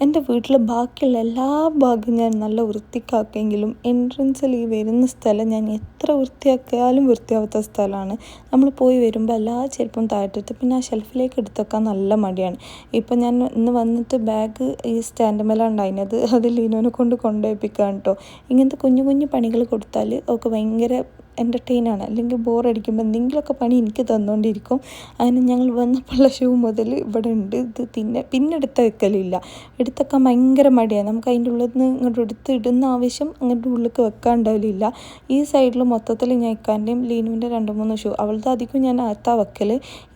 എൻ്റെ വീട്ടിൽ ബാക്കിയുള്ള എല്ലാ ഭാഗവും ഞാൻ നല്ല വൃത്തിക്കാക്കെങ്കിലും എൻട്രൻസിൽ ഈ വരുന്ന സ്ഥലം ഞാൻ എത്ര വൃത്തിയാക്കിയാലും വൃത്തിയാവാത്ത സ്ഥലമാണ്. നമ്മൾ പോയി വരുമ്പോൾ എല്ലാ ചെരുപ്പും താഴ്ത്തിട്ട് പിന്നെ ആ ഷെൽഫിലേക്ക് എടുത്തൊക്കാൻ നല്ല മടിയാണ്. ഇപ്പം ഞാൻ ഇന്ന് വന്നിട്ട് ബാഗ് ഈ സ്റ്റാൻഡ് മേലുണ്ടായിരുന്നത് അത് ലീനുവിനെ കൊണ്ടുപോയിപ്പിക്കാൻ കേട്ടോ. ഇങ്ങനത്തെ കുഞ്ഞു കുഞ്ഞു പണികൾ കൊടുത്താൽ അവൾക്ക് ഭയങ്കര എൻ്റർടൈനാണ്. അല്ലെങ്കിൽ ബോറടിക്കുമ്പോൾ എന്തെങ്കിലുമൊക്കെ പണി എനിക്ക് തന്നുകൊണ്ടിരിക്കും. അങ്ങനെ ഞങ്ങൾ വന്നപ്പോഴുള്ള ഷൂ മുതൽ ഇവിടെ ഉണ്ട്. ഇത് പിന്നെ എടുത്ത് വെക്കലില്ല. എടുത്ത് വെക്കാൻ ഭയങ്കര മടിയാണ്. നമുക്ക് അതിൻ്റെ ഉള്ളിൽ നിന്ന് ഇങ്ങോട്ട് എടുത്ത് ഇടുന്ന ആവശ്യം അങ്ങോട്ട് ഉള്ളിലേക്ക് വെക്കാണ്ടാവില്ല. ഈ സൈഡിൽ മൊത്തത്തിൽ ഞാൻ ഇക്കാൻ്റെയും ലീനുവിൻ്റെ 2-3 ഷൂ, അവളത് അധികം ഞാൻ അകത്താ വെക്കൽ.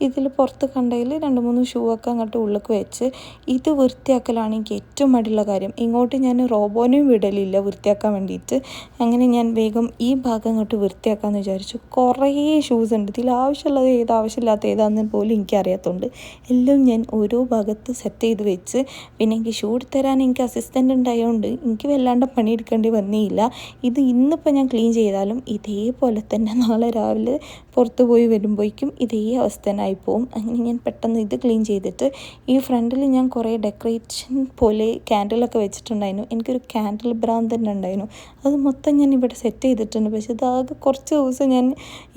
ഇതിൽ പുറത്ത് കണ്ടതിൽ 2-3 ഷൂ ഒക്കെ അങ്ങോട്ട് ഉള്ളിലേക്ക് വെച്ച് ഇത് വൃത്തിയാക്കലാണ് എനിക്ക് ഏറ്റവും മടിയുള്ള കാര്യം. ഇങ്ങോട്ട് ഞാൻ റോബോനെയും വിടലില്ല വൃത്തിയാക്കാൻ വേണ്ടിയിട്ട്. അങ്ങനെ ഞാൻ വേഗം ഈ ഭാഗം അങ്ങോട്ട് വൃത്തിയാക്കാമെന്ന് വിചാരിച്ചു. കുറേ ഷൂസ് ഉണ്ട്. ഇതിൽ ആവശ്യമുള്ളത് ഏത് ആവശ്യമില്ലാത്ത ഏതാണെന്ന് പോലും എനിക്കറിയാത്തതുകൊണ്ട് എല്ലാം ഞാൻ ഓരോ ഭാഗത്ത് സെറ്റ് ചെയ്ത് വെച്ച്. പിന്നെ എനിക്ക് ഷൂ എടുത്തരാൻ എനിക്ക് അസിസ്റ്റൻ്റ് ഉണ്ടായതുകൊണ്ട് എനിക്ക് വല്ലാണ്ട് പണിയെടുക്കേണ്ടി വന്നില്ല. ഇത് ഇന്നിപ്പോൾ ഞാൻ ക്ലീൻ ചെയ്താലും ഇതേപോലെ തന്നെ നാളെ രാവിലെ പുറത്ത് പോയി വരുമ്പോഴേക്കും ഇതേ അവസ്ഥ തന്നെ ആയിപ്പോവും. അങ്ങനെ ഞാൻ പെട്ടെന്ന് ഇത് ക്ലീൻ ചെയ്തിട്ട് ഈ ഫ്രണ്ടിൽ ഞാൻ കുറേ ഡെക്കറേഷൻ പോലെ ക്യാൻഡിലൊക്കെ വെച്ചിട്ടുണ്ടായിരുന്നു. എനിക്കൊരു ക്യാൻഡിൽ ഭ്രാന്ത് തന്നെ ഉണ്ടായിരുന്നു. അത് മൊത്തം ഞാൻ ഇവിടെ സെറ്റ് ചെയ്തിട്ടുണ്ട്. പക്ഷേ ഇതാകെ കുറച്ച് ദിവസം ഞാൻ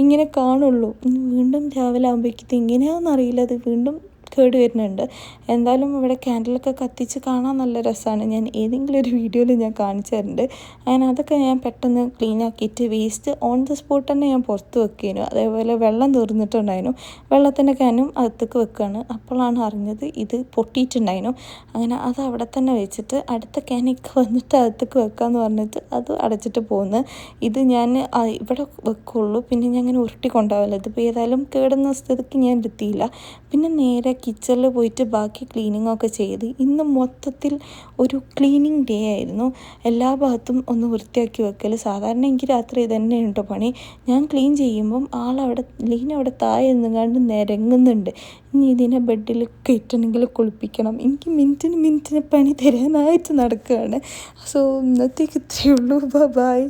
ഇങ്ങനെ കാണുള്ളൂ. വീണ്ടും രാവിലെ ആകുമ്പോഴേക്കും എങ്ങനെയാണെന്നറിയില്ല, അത് വീണ്ടും കേട് വരുന്നുണ്ട്. എന്തായാലും ഇവിടെ ക്യാൻഡിലൊക്കെ കത്തിച്ച് കാണാൻ നല്ല രസമാണ്. ഞാൻ ഏതെങ്കിലും ഒരു വീഡിയോയിൽ ഞാൻ കാണിച്ചു തരുന്നുണ്ട്. അങ്ങനെ അതൊക്കെ ഞാൻ പെട്ടെന്ന് ക്ലീൻ ആക്കിയിട്ട് വേസ്റ്റ് ഓൺ ദ സ്പോട്ട് തന്നെ ഞാൻ പുറത്ത് വെക്കുന്നു. അതേപോലെ വെള്ളം തീർന്നിട്ടുണ്ടായിരുന്നു. വെള്ളത്തിൻ്റെ ക്യാനും അകത്തേക്ക് വെക്കുകയാണ്. അപ്പോഴാണ് അറിഞ്ഞത് ഇത് പൊട്ടിയിട്ടുണ്ടായിരുന്നു. അങ്ങനെ അത് അവിടെ തന്നെ വെച്ചിട്ട് അടുത്ത ക്യാനൊക്കെ വന്നിട്ട് അകത്തേക്ക് വെക്കാമെന്ന് പറഞ്ഞിട്ട് അത് അടച്ചിട്ട് പോകുന്നു. ഇത് ഞാൻ ഇവിടെ വെക്കുള്ളൂ. പിന്നെ ഞാൻ ഇങ്ങനെ ഉരുട്ടി കൊണ്ടുപോകില്ല. ഇതിപ്പോൾ ഏതായാലും കേടുന്ന സ്ഥിതിക്ക് ഞാൻ എടുത്തില്ല. പിന്നെ നേരെ കിച്ചണിൽ പോയിട്ട് ബാക്കി ക്ലീനിങ്ങൊക്കെ ചെയ്ത് ഇന്ന് മൊത്തത്തിൽ ഒരു ക്ലീനിങ് ഡേ ആയിരുന്നു. എല്ലാ ഭാഗത്തും ഒന്ന് വൃത്തിയാക്കി വെക്കൽ. സാധാരണ എനിക്ക് രാത്രി ഇതന്നെ ഉണ്ടോ പണി. ഞാൻ ക്ലീൻ ചെയ്യുമ്പം ലീനവിടെ താഴെ നിന്നുകൊണ്ട് നിരങ്ങുന്നുണ്ട്. ഇനി ഇതിനെ ബെഡിൽ കയറ്റണമെങ്കിൽ കുളിപ്പിക്കണം. എനിക്ക് മിനിറ്റിന് പണി തരാനായിട്ട് നടക്കുകയാണ്. സോ ഇന്നത്തേക്ക് ഇത്രയേ ഉള്ളൂ. ബൈ.